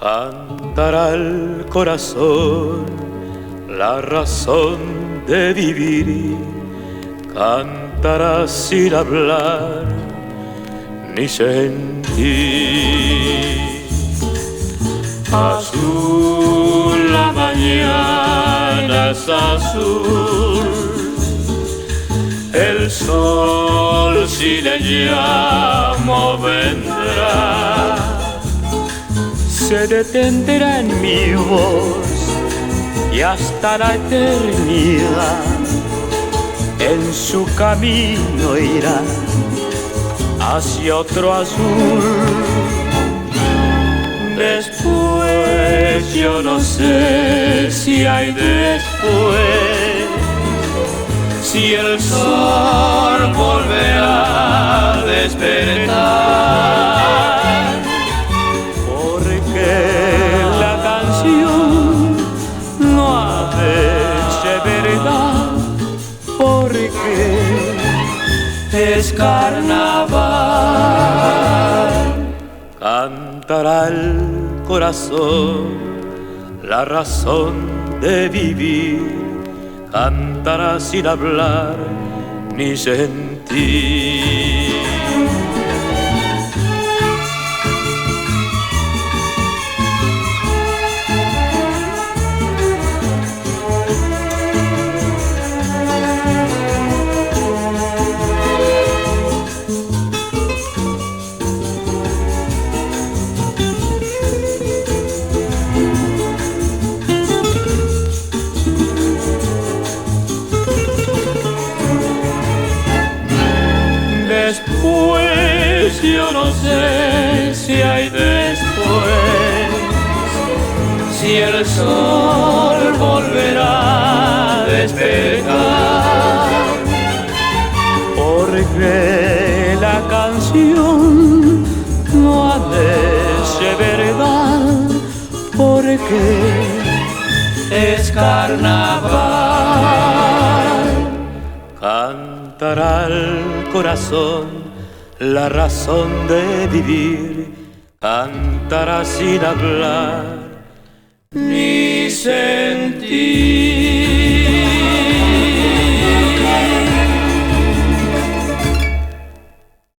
Cantará el corazón la razón de vivir, cantará sin hablar ni sentir. Azul, la mañana es azul, el sol si le llamo vendrá, se detendrá en mi voz y hasta la eternidad en su camino irá hacia otro azul. Después yo no sé si hay después, si el sol volverá a despertar, porque la canción no ha de ser verdad, porque es carnaval. Cantará el corazón la razón de vivir, cantará sin hablar ni sentir. Después yo no sé si hay después, si el sol volverá a despertar, porque la canción no ha de ser verdad, porque es carnaval. Cantará el corazón la razón de vivir, cantará sin hablar ni sentir.